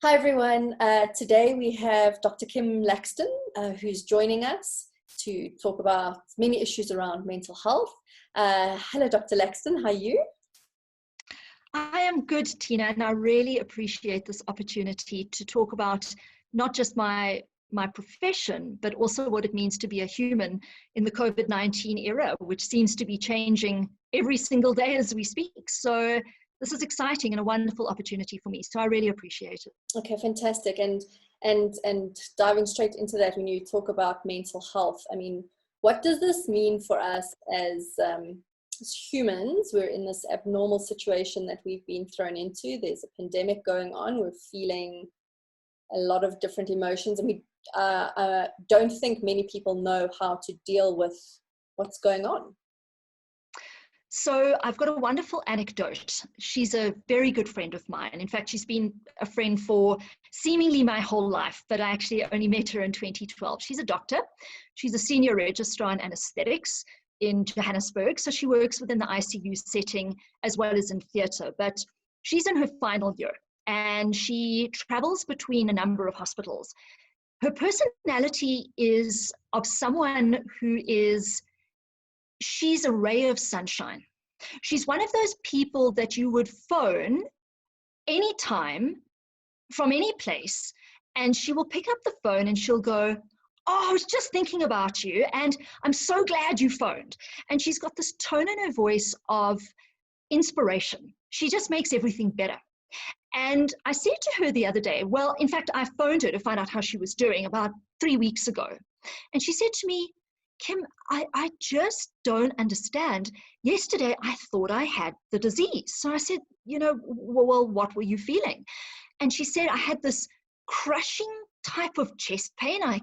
Hi everyone. Today we have Dr. Kim Laxton, who's joining us to talk about many issues around mental health. Hello, Dr. Laxton. How are you? I am good, Tina, and I really appreciate this opportunity to talk about not just my profession, but also what it means to be a human in the COVID-19 era, which seems to be changing every single day as we speak. So this is exciting and a wonderful opportunity for me. So I really appreciate it. Okay, fantastic. And diving straight into that, when you talk about mental health, I mean, what does this mean for us as humans? We're in this abnormal situation that we've been thrown into. There's a pandemic going on. We're feeling a lot of different emotions, and we don't think many people know how to deal with what's going on. So I've got a wonderful anecdote. She's a very good friend of mine. In fact, she's been a friend for seemingly my whole life, but I actually only met her in 2012. She's a doctor. She's a senior registrar in anesthetics in Johannesburg. So she works within the ICU setting as well as in theatre, but she's in her final year and she travels between a number of hospitals. Her personality is of someone who she's a ray of sunshine. She's one of those people that you would phone anytime from any place, and she will pick up the phone and she'll go, "Oh, I was just thinking about you, and I'm so glad you phoned." And she's got this tone in her voice of inspiration. She just makes everything better. And I said to her the other day, well, in fact, I phoned her to find out how she was doing about 3 weeks ago. And she said to me, "Kim, I just don't understand. Yesterday, I thought I had the disease." So I said, well, what were you feeling? And she said, "I had this crushing type of chest pain. I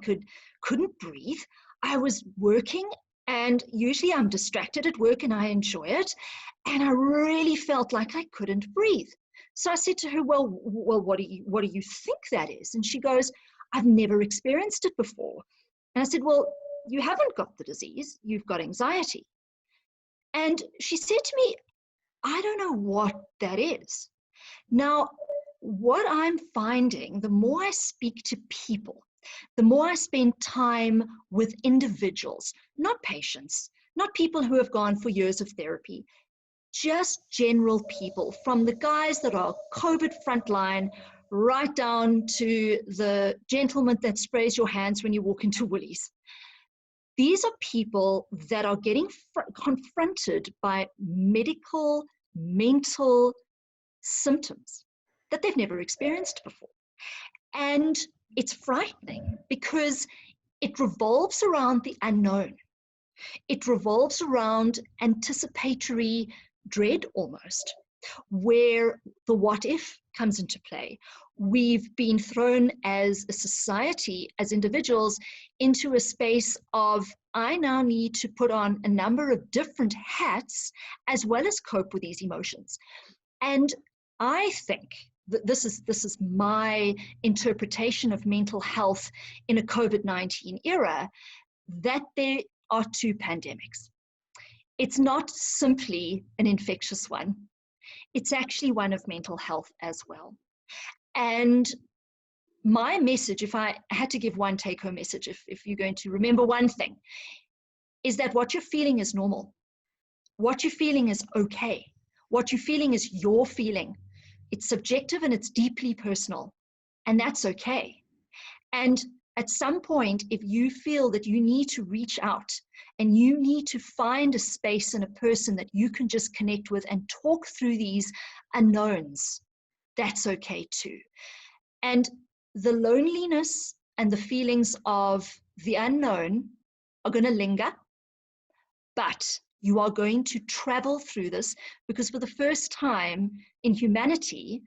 couldn't breathe. I was working, and usually I'm distracted at work and I enjoy it. And I really felt like I couldn't breathe." So I said to her, well, what do you think that is? And she goes, "I've never experienced it before." And I said, "Well, you haven't got the disease, you've got anxiety." And she said to me, "I don't know what that is." Now, what I'm finding, the more I speak to people, the more I spend time with individuals, not patients, not people who have gone for years of therapy, just general people, from the guys that are COVID frontline right down to the gentleman that sprays your hands when you walk into Woolies. These are people that are getting confronted by medical, mental symptoms that they've never experienced before. And it's frightening because it revolves around the unknown. It revolves around anticipatory dread almost, where the what if comes into play. We've been thrown as a society, as individuals, into a space of, I now need to put on a number of different hats as well as cope with these emotions. And I think that this is my interpretation of mental health in a COVID-19 era, that there are two pandemics. It's not simply an infectious one. It's actually one of mental health as well. And my message, if I had to give one take-home message, if you're going to remember one thing, is that what you're feeling is normal. What you're feeling is okay. What you're feeling is your feeling. It's subjective and it's deeply personal, and that's okay. And at some point, if you feel that you need to reach out and you need to find a space and a person that you can just connect with and talk through these unknowns, that's okay too. And the loneliness and the feelings of the unknown are going to linger, but you are going to travel through this, because for the first time in humanity,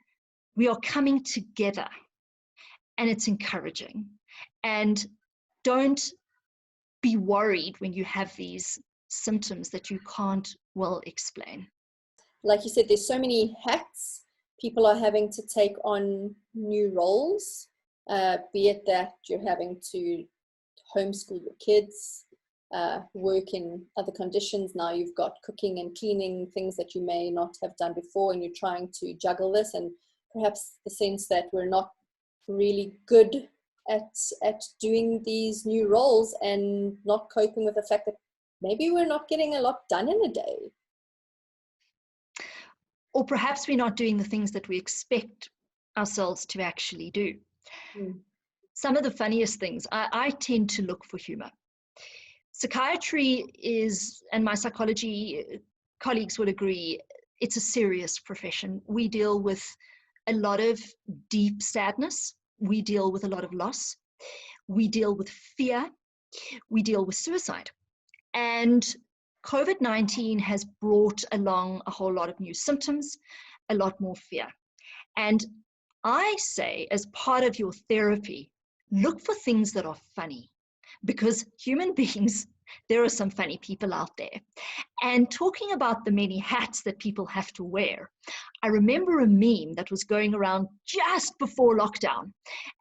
we are coming together, and it's encouraging. And don't be worried when you have these symptoms that you can't well explain. Like you said, there's so many hats. People are having to take on new roles, be it that you're having to homeschool your kids, work in other conditions. Now you've got cooking and cleaning, things that you may not have done before, and you're trying to juggle this, and perhaps the sense that we're not really good at doing these new roles and not coping with the fact that maybe we're not getting a lot done in a day. Or perhaps we're not doing the things that we expect ourselves to actually do. Some of the funniest things, I tend to look for humor. Psychiatry is, and my psychology colleagues will agree, it's a serious profession. We deal with a lot of deep sadness. We deal with a lot of loss. We deal with fear. We deal with suicide. And COVID-19 has brought along a whole lot of new symptoms, a lot more fear. And I say, as part of your therapy, look for things that are funny, because human beings, there are some funny people out there. And talking about the many hats that people have to wear, I remember a meme that was going around just before lockdown,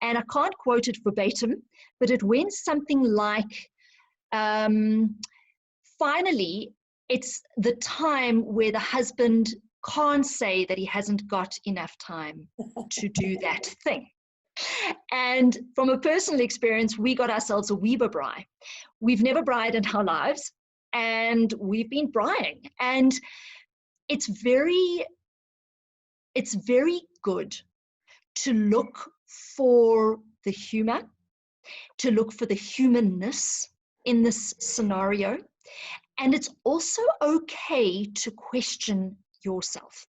and I can't quote it verbatim, but it went something like, finally, it's the time where the husband can't say that he hasn't got enough time to do that thing. And from a personal experience, we got ourselves a Weber braai. We've never braaied in our lives, and we've been braaiing. And it's very good to look for the humor, to look for the humanness in this scenario. And it's also okay to question yourself.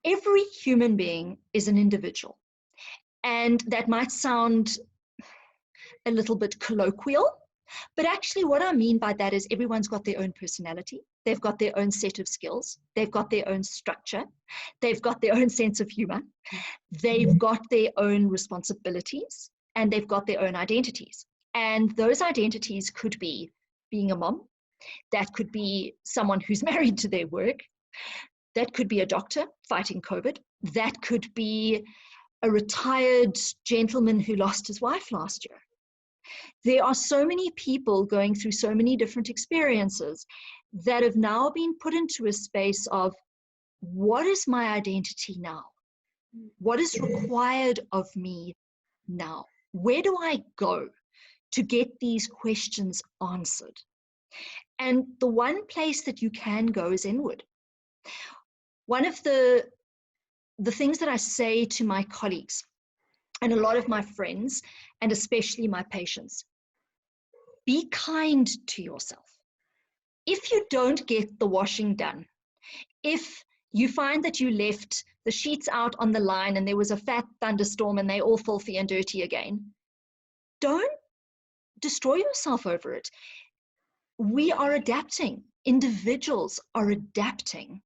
Every human being is an individual. And that might sound a little bit colloquial, but actually what I mean by that is everyone's got their own personality. They've got their own set of skills. They've got their own structure. They've got their own sense of humor. They've got their own responsibilities, and they've got their own identities. And those identities could be being a mom. That could be someone who's married to their work. That could be a doctor fighting COVID. That could be a retired gentleman who lost his wife last year. There are so many people going through so many different experiences that have now been put into a space of, what is my identity now? What is required of me now? Where do I go to get these questions answered? And the one place that you can go is inward. One of the things that I say to my colleagues and a lot of my friends, and especially my patients, be kind to yourself. If you don't get the washing done, if you find that you left the sheets out on the line and there was a fat thunderstorm and they're all filthy and dirty again, don't destroy yourself over it. We are adapting. Individuals are adapting.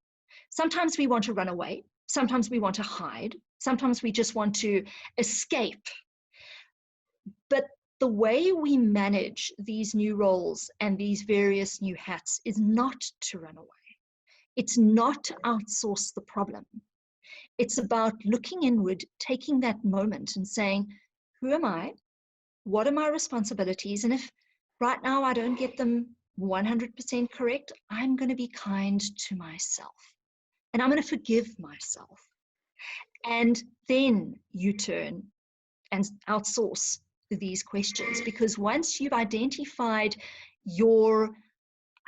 Sometimes we want to run away. Sometimes we want to hide. Sometimes we just want to escape. But the way we manage these new roles and these various new hats is not to run away. It's not to outsource the problem. It's about looking inward, taking that moment and saying, who am I? What are my responsibilities? And if right now I don't get them 100% correct, I'm going to be kind to myself. And I'm going to forgive myself. And then you turn and outsource these questions, because once you've identified your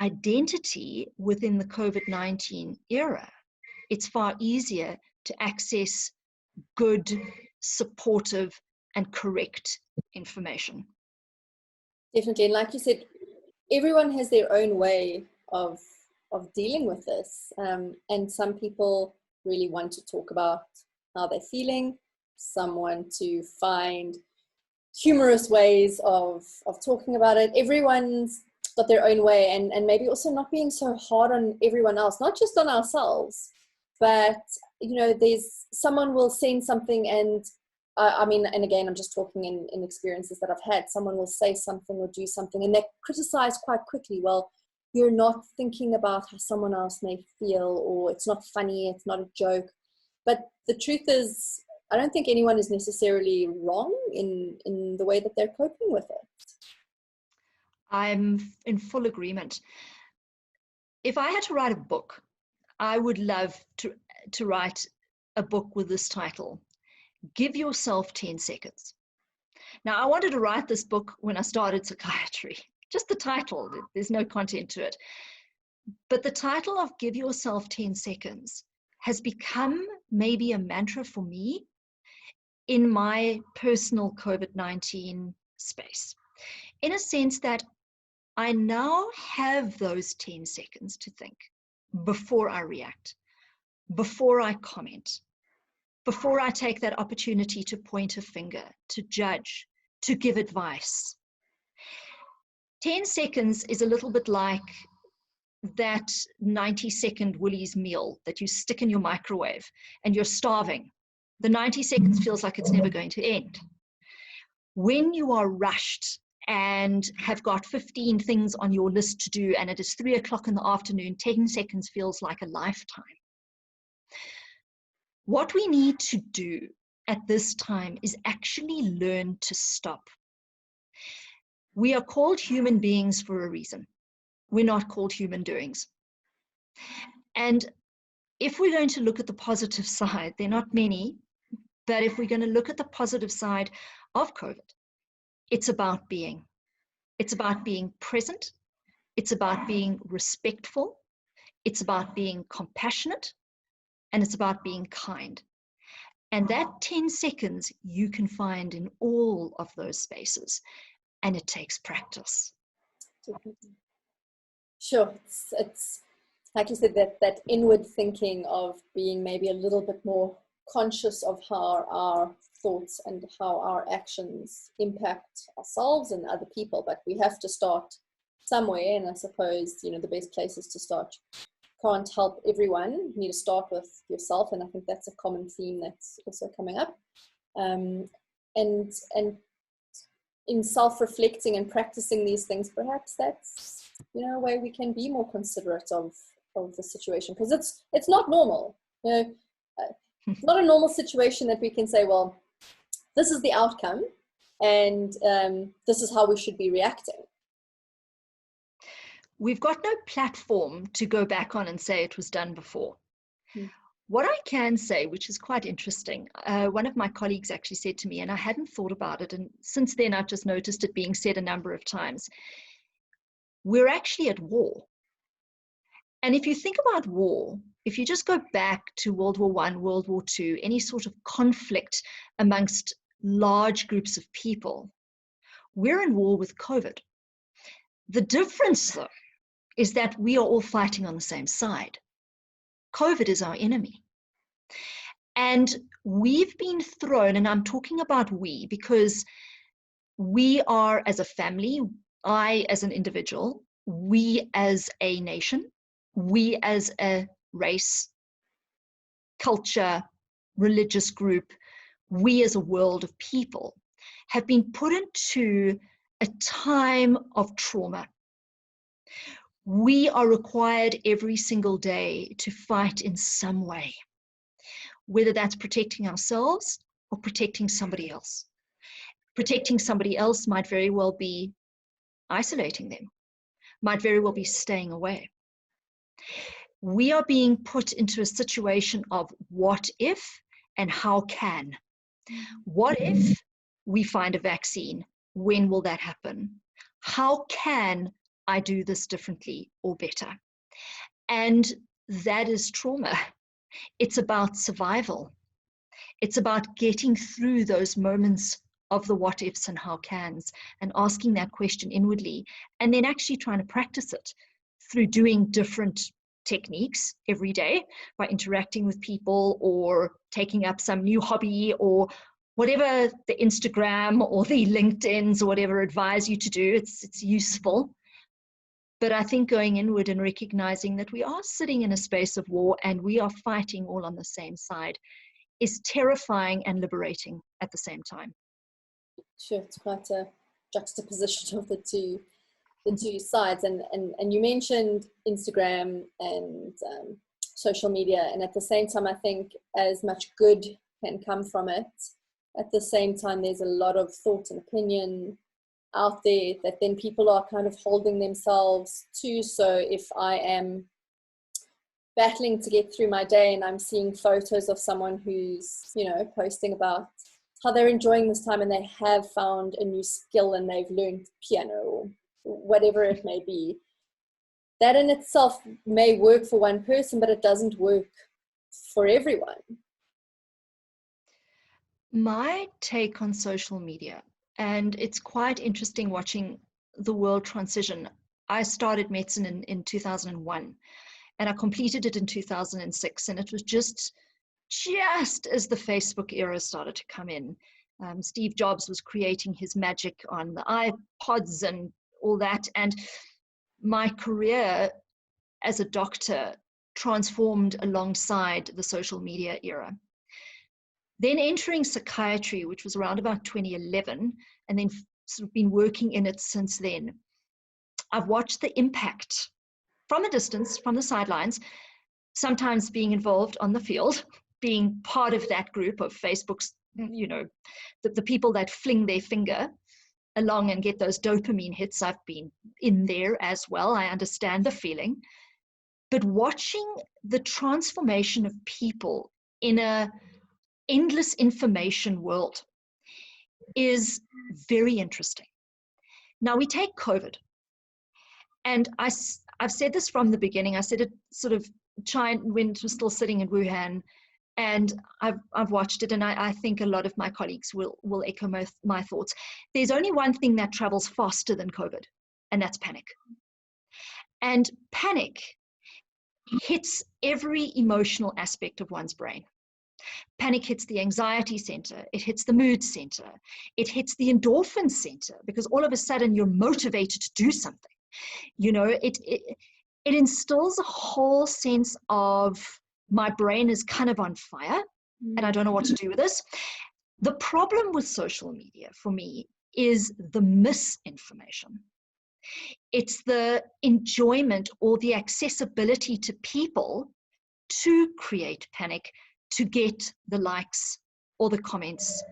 identity within the COVID-19 era, it's far easier to access good, supportive, and correct information. Definitely. And like you said, everyone has their own way of dealing with this. And some people really want to talk about how they're feeling. Some want to find humorous ways of talking about it. Everyone's got their own way, and maybe also not being so hard on everyone else, not just on ourselves, but, you know, there's someone will send something and I mean, and again, I'm just talking in experiences that I've had. Someone will say something or do something and they criticize quite quickly. Well, you're not thinking about how someone else may feel, or it's not funny, it's not a joke. But the truth is, I don't think anyone is necessarily wrong in the way that they're coping with it. I'm in full agreement. If I had to write a book, I would love to write a book with this title: Give yourself 10 seconds. Now, I wanted to write this book when I started psychiatry. Just the title, there's no content to it. But the title of Give Yourself 10 Seconds has become maybe a mantra for me in my personal COVID-19 space, in a sense that I now have those 10 seconds to think before I react, before I comment, before I take that opportunity to point a finger, to judge, to give advice. 10 seconds is a little bit like that 90-second Woolies meal that you stick in your microwave and you're starving. The 90 seconds feels like it's never going to end. When you are rushed and have got 15 things on your list to do and it is 3 o'clock in the afternoon, 10 seconds feels like a lifetime. What we need to do at this time is actually learn to stop. We are called human beings for a reason. We're not called human doings. And if we're going to look at the positive side, there are not many, but if we're going to look at the positive side of COVID, it's about being. It's about being present. It's about being respectful. It's about being compassionate. And it's about being kind. And that 10 seconds you can find in all of those spaces. And it takes practice. Sure. It's like you said, that inward thinking of being maybe a little bit more conscious of how our thoughts and how our actions impact ourselves and other people. But we have to start somewhere. And I suppose, the best place is to start. Can't help everyone. You need to start with yourself. And I think that's a common theme that's also coming up. And in self-reflecting and practicing these things, perhaps that's a way we can be more considerate of the situation, because it's not normal. It's not a normal situation that we can say, well, this is the outcome and this is how we should be reacting. We've got no platform to go back on and say it was done before. What I can say, which is quite interesting, one of my colleagues actually said to me, and I hadn't thought about it, and since then I've just noticed it being said a number of times, we're actually at war. And if you think about war, if you just go back to World War I, World War II, any sort of conflict amongst large groups of people, we're in war with COVID. The difference, though, is that we are all fighting on the same side. COVID is our enemy. And we've been thrown, and I'm talking about we, because we are as a family, I as an individual, we as a nation, we as a race, culture, religious group, we as a world of people have been put into a time of trauma. We are required every single day to fight in some way, whether that's protecting ourselves or protecting somebody else. Protecting somebody else might very well be isolating them, might very well be staying away. We are being put into a situation of what if and how can. What if we find a vaccine? When will that happen? How can I do this differently or better? And that is trauma. It's about survival. It's about getting through those moments of the what ifs and how cans and asking that question inwardly, and then actually trying to practice it through doing different techniques every day by interacting with people or taking up some new hobby or whatever the Instagram or the LinkedIn's or whatever advise you to do. It's useful. But I think going inward and recognizing that we are sitting in a space of war and we are fighting all on the same side is terrifying and liberating at the same time. Sure, it's quite a juxtaposition of the two sides. And you mentioned Instagram and social media, and at the same time, I think as much good can come from it, at the same time, there's a lot of thought and opinion out there that then people are kind of holding themselves to. So if I am battling to get through my day and I'm seeing photos of someone who's, you know, posting about how they're enjoying this time and they have found a new skill and they've learned piano or whatever it may be. That in itself may work for one person, but it doesn't work for everyone. My take on social media, and it's quite interesting watching the world transition. I started medicine in 2001 and I completed it in 2006, and it was just as the Facebook era started to come in. Steve Jobs was creating his magic on the iPods and all that, and my career as a doctor transformed alongside the social media era. Then entering psychiatry, which was around about 2011, and then sort of been working in it since then. I've watched the impact from a distance, from the sidelines, sometimes being involved on the field, being part of that group of Facebook's, you know, the people that fling their finger along and get those dopamine hits. I've been in there as well. I understand the feeling. But watching the transformation of people in a endless information world is very interesting. Now we take COVID, and I've said this from the beginning. I said it sort of when it was still sitting in Wuhan, and I've watched it, and I think a lot of my colleagues will echo my thoughts. There's only one thing that travels faster than COVID, and that's panic. And panic hits every emotional aspect of one's brain. Panic hits the anxiety center, it hits the mood center, it hits the endorphin center, because all of a sudden you're motivated to do something. You know, it instills a whole sense of my brain is kind of on fire and I don't know what to do with this. The problem with social media for me is the misinformation. It's the enjoyment or the accessibility to people to create panic, to get the likes or the comments,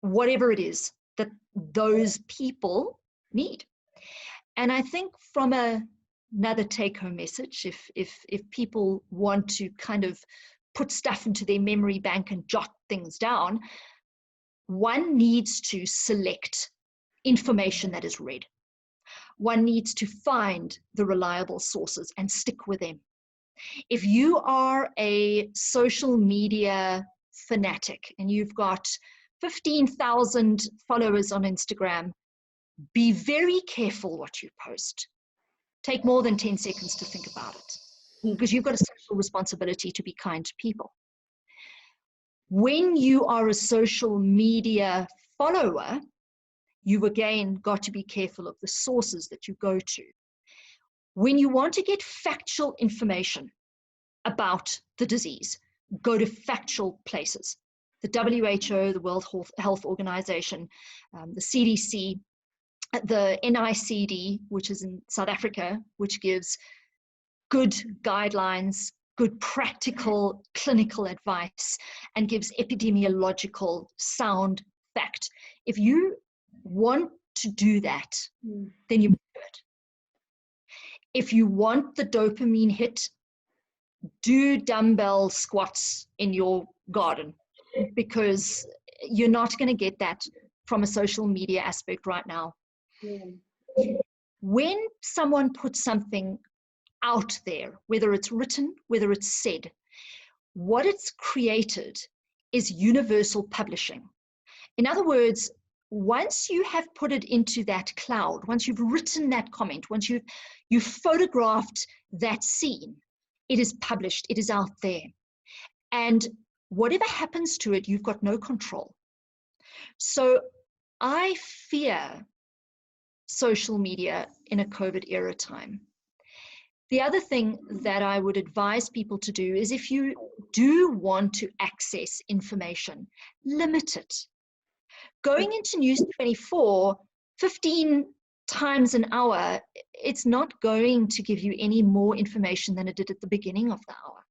whatever it is that those people need. And I think from another take-home message, if people want to kind of put stuff into their memory bank and jot things down, one needs to select information that is read. One needs to find the reliable sources and stick with them. If you are a social media fanatic and you've got 15,000 followers on Instagram, be very careful what you post. Take more than 10 seconds to think about it, because you've got a social responsibility to be kind to people. When you are a social media follower, you've again got to be careful of the sources that you go to. When you want to get factual information about the disease, go to factual places. The WHO, the World Health Organization, the CDC, the NICD, which is in South Africa, which gives good guidelines, good practical clinical advice, and gives epidemiological sound fact. If you want to do that, then you do it. If you want the dopamine hit, do dumbbell squats in your garden, because you're not going to get that from a social media aspect right now. When someone puts something out there, whether it's written, whether it's said, what it's created is universal publishing. In other words, once you have put it into that cloud, once you've written that comment, once you've photographed that scene, it is published, it is out there. And whatever happens to it, you've got no control. So I fear social media in a COVID era time. The other thing that I would advise people to do is, if you do want to access information, limit it. Going into News 24 15 times an hour, it's not going to give you any more information than it did at the beginning of the hour.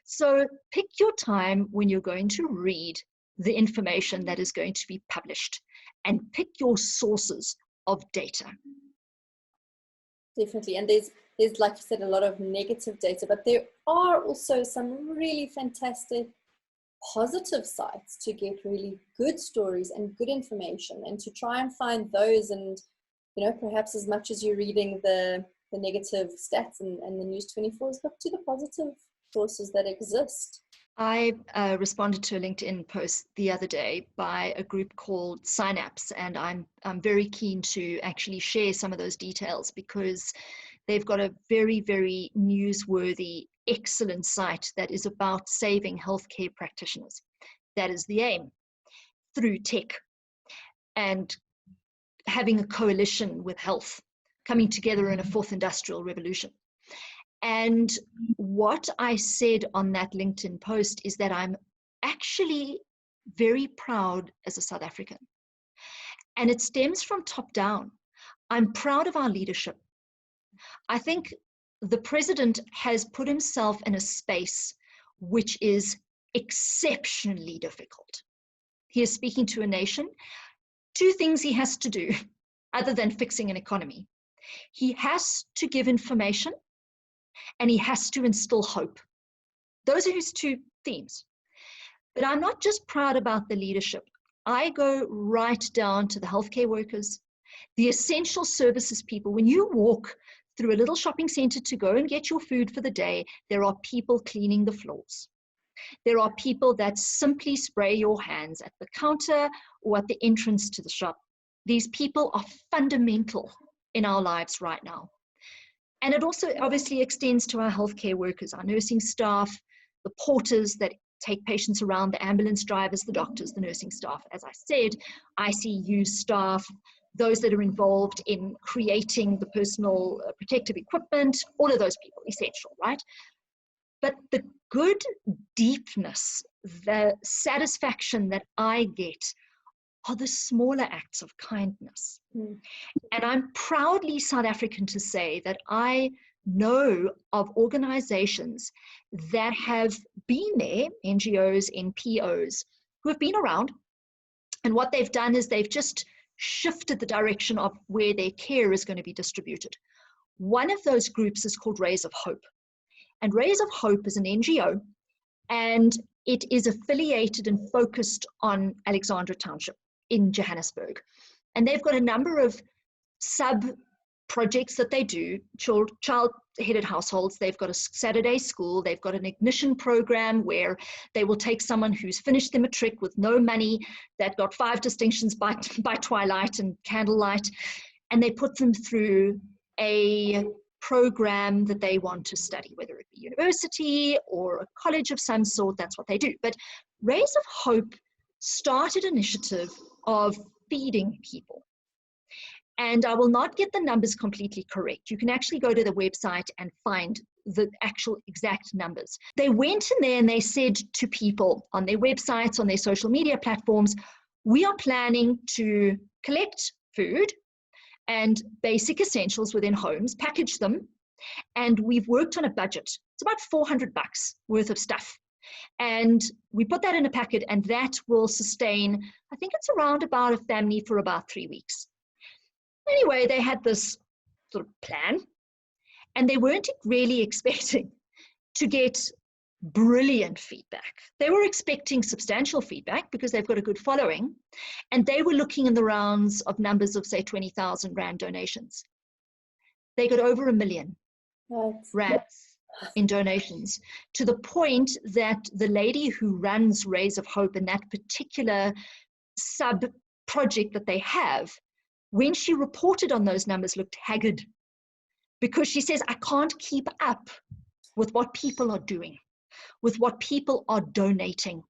So pick your time when you're going to read the information that is going to be published, and pick your sources of data. Definitely. And there's there's, like you said, a lot of negative data, but there are also some really fantastic positive sites to get really good stories and good information, and to try and find those. And, you know, perhaps as much as you're reading the negative stats and the News 24s, look to the positive sources that exist. I responded to a LinkedIn post the other day by a group called Synapse, and I'm very keen to actually share some of those details, because they've got a very, very newsworthy, excellent site that is about saving healthcare practitioners. That is the aim, through tech and having a coalition with health, coming together in a fourth industrial revolution. And what I said on that LinkedIn post is that I'm actually very proud as a South African. And it stems from top down. I'm proud of our leadership. I think the president has put himself in a space which is exceptionally difficult. He is speaking to a nation. Two things he has to do, other than fixing an economy. He has to give information, and he has to instill hope. Those are his two themes. But I'm not just proud about the leadership. I go right down to the healthcare workers, the essential services people. When you walk through a little shopping center to go and get your food for the day, there are people cleaning the floors. There are people that simply spray your hands at the counter or at the entrance to the shop. These people are fundamental in our lives right now. And it also obviously extends to our healthcare workers, our nursing staff, the porters that take patients around, the ambulance drivers, the doctors, the nursing staff, as I said, ICU staff, those that are involved in creating the personal protective equipment, all of those people, essential, right? But the good deepness, the satisfaction that I get are the smaller acts of kindness. And I'm proudly South African to say that I know of organizations that have been there, NGOs, NPOs, who have been around. And what they've done is they've just shifted the direction of where their care is going to be distributed. One of those groups is called Rays of Hope. And Rays of Hope is an NGO, and it is affiliated and focused on Alexandra Township in Johannesburg. And they've got a number of sub-projects that they do, child-headed households. They've got a Saturday school. They've got an ignition program where they will take someone who's finished their matric with no money, that got 5 distinctions by twilight and candlelight, and they put them through a program that they want to study, whether it be university or a college of some sort. That's what they do. But Rays of Hope started an initiative of feeding people. And I will not get the numbers completely correct. You can actually go to the website and find the actual exact numbers. They went in there and they said to people on their websites, on their social media platforms, we are planning to collect food and basic essentials within homes, package them, and we've worked on a budget. It's about $400 worth of stuff. And we put that in a packet, and that will sustain, I think it's around about a family for about 3 weeks. Anyway, they had this sort of plan, and they weren't really expecting to get brilliant feedback. They were expecting substantial feedback because they've got a good following, and they were looking in the rounds of numbers of, say, 20,000 Rand donations. They got over 1 million Rands in donations, to the point that the lady who runs Rays of Hope in that particular sub-project that they have, when she reported on those numbers, looked haggard, because she says, I can't keep up with what people are doing, with what people are donating.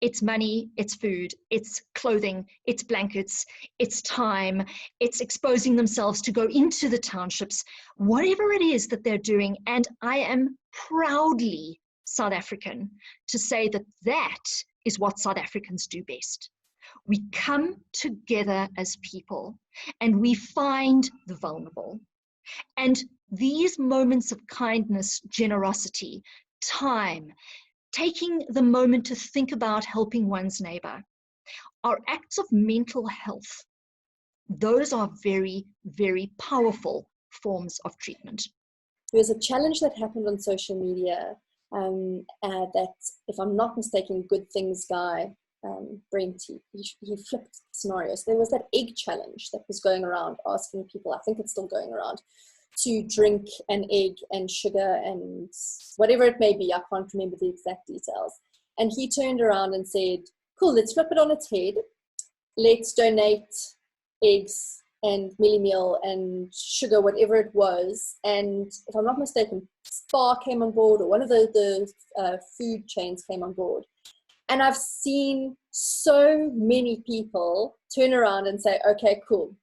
It's money, it's food, it's clothing, it's blankets, it's time, it's exposing themselves to go into the townships, whatever it is that they're doing. And I am proudly South African to say that that is what South Africans do best. We come together as people and we find the vulnerable. And these moments of kindness, generosity, time, taking the moment to think about helping one's neighbor, are acts of mental health. Those are very, very powerful forms of treatment. there was a challenge that happened on social media that, if I'm not mistaken, Good Things Guy, Brent, he flipped scenarios. There was that egg challenge that was going around, asking people, I think it's still going around, to drink an egg and sugar and whatever it may be. I can't remember the exact details. And he turned around and said, cool, let's flip it on its head. Let's donate eggs and mealie meal and sugar, whatever it was. And if I'm not mistaken, Spar came on board, or one of the food chains came on board. And I've seen so many people turn around and say, okay, cool.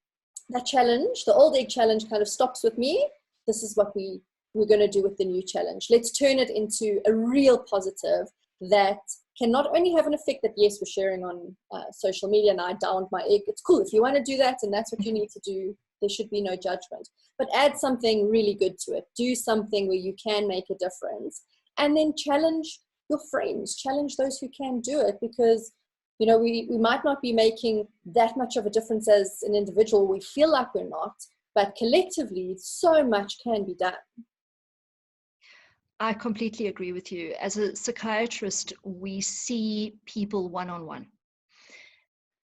That challenge, the old egg challenge, kind of stops with me. This is what we're going to do with the new challenge. Let's turn it into a real positive that can not only have an effect that, yes, we're sharing on social media and I downed my egg. It's cool. If you want to do that and that's what you need to do, there should be no judgment. But add something really good to it. Do something where you can make a difference. And then challenge your friends. Challenge those who can do it, because you know, we might not be making that much of a difference as an individual. We feel like we're not, but collectively, so much can be done. I completely agree with you. As a psychiatrist, we see people one-on-one.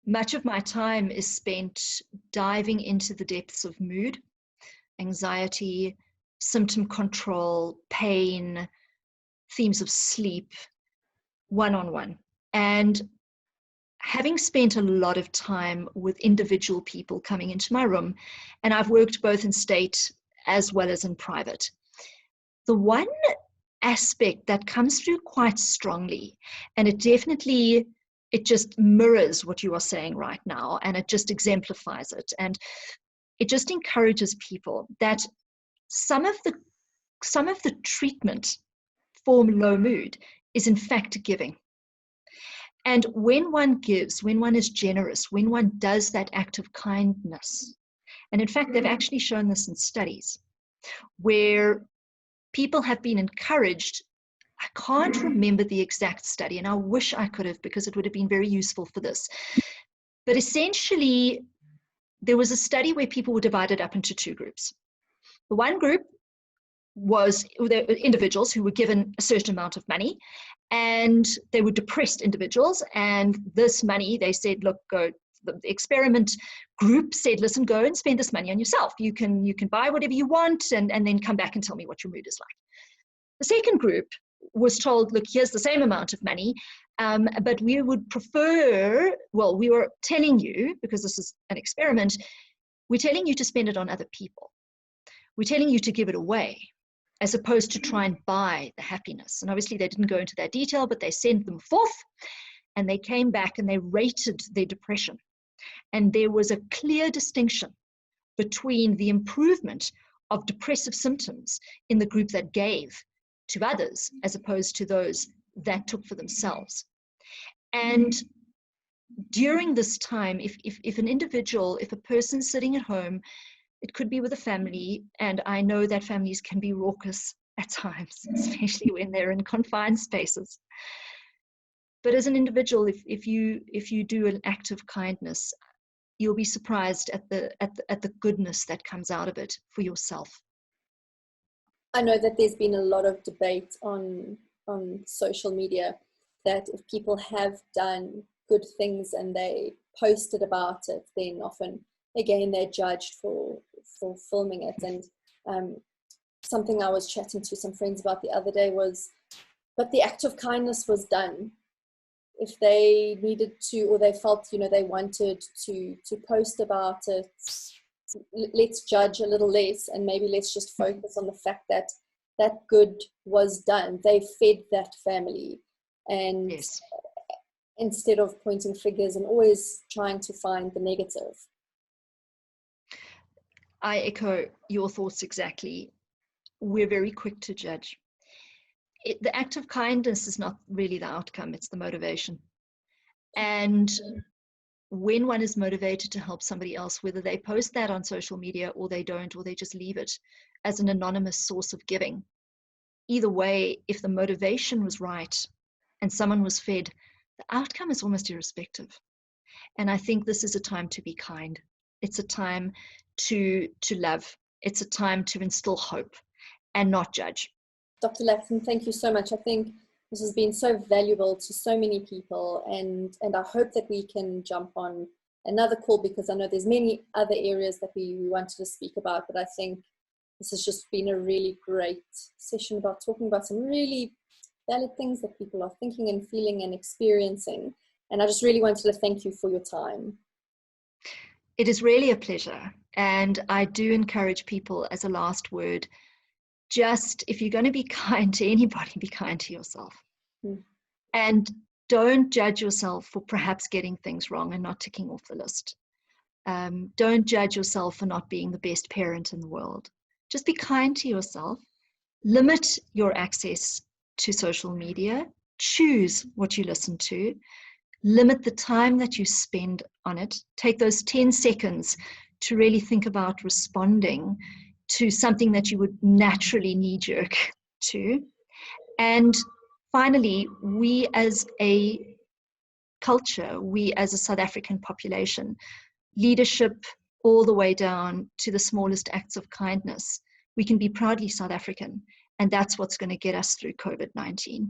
Much of my time is spent diving into the depths of mood, anxiety, symptom control, pain, themes of sleep, one-on-one. And having spent a lot of time with individual people coming into my room, and I've worked both in state as well as in private, the one aspect that comes through quite strongly, and it just mirrors what you are saying right now, and it just exemplifies it, and it just encourages people that some of the treatment for low mood is in fact giving. And when one gives, when one is generous, when one does that act of kindness, and in fact, they've actually shown this in studies where people have been encouraged. I can't remember the exact study, and I wish I could have, because it would have been very useful for this. But essentially, there was a study where people were divided up into two groups. The one group was individuals who were given a certain amount of money, and they were depressed individuals, and this money, they said, look, go. The experiment group said, listen, go and spend this money on yourself. You can buy whatever you want, and then come back and tell me what your mood is like. The second group was told, look, here's the same amount of money, but we would prefer, well, we were telling you, because this is an experiment, we're telling you to spend it on other people. We're telling you to give it away, as opposed to try and buy the happiness. And obviously they didn't go into that detail, but they sent them forth, and they came back and they rated their depression. And there was a clear distinction between the improvement of depressive symptoms in the group that gave to others, as opposed to those that took for themselves. And during this time, if an individual, if a person's sitting at home, it could be with a family, and I know that families can be raucous at times, especially when they're in confined spaces. But as an individual, if you do an act of kindness, you'll be surprised at the goodness that comes out of it for yourself. I know that there's been a lot of debate on social media that if people have done good things and they posted about it, then often, again, they're judged for filming it. And something I was chatting to some friends about the other day was, but the act of kindness was done. If they needed to, or they felt, they wanted to post about it, let's judge a little less, and maybe let's just focus on the fact that that good was done. They fed that family, and yes, instead of pointing fingers and always trying to find the negative. I echo your thoughts exactly. We're very quick to judge. The act of kindness is not really the outcome, it's the motivation. And when one is motivated to help somebody else, whether they post that on social media or they don't, or they just leave it as an anonymous source of giving, either way, if the motivation was right and someone was fed, the outcome is almost irrespective. And I think this is a time to be kind. It's a time to love. It's a time to instill hope. and not judge. Dr. Laxton, thank you so much. I think this has been so valuable to so many people, and I hope that we can jump on another call, because I know there's many other areas that we wanted to speak about, but I think this has just been a really great session about talking about some really valid things that people are thinking and feeling and experiencing. And I just really wanted to thank you for your time. It is really a pleasure. And I do encourage people, as a last word, just if you're going to be kind to anybody, be kind to yourself. And don't judge yourself for perhaps getting things wrong and not ticking off the list. Don't judge yourself for not being the best parent in the world. Just be kind to yourself. Limit your access to social media. Choose what you listen to. Limit the time that you spend on it. Take those 10 seconds to really think about responding to something that you would naturally knee-jerk to. And finally, we as a culture, we as a South African population, leadership all the way down to the smallest acts of kindness, we can be proudly South African. And that's what's going to get us through COVID-19.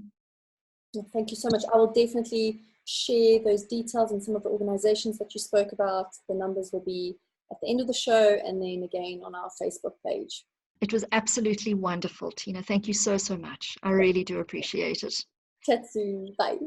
Thank you so much. I will definitely share those details and some of the organizations that you spoke about. The numbers will be at the end of the show, and then again on our Facebook page. It was absolutely wonderful, Tina. Thank you so, so much. I really do appreciate it. Chat soon. Bye.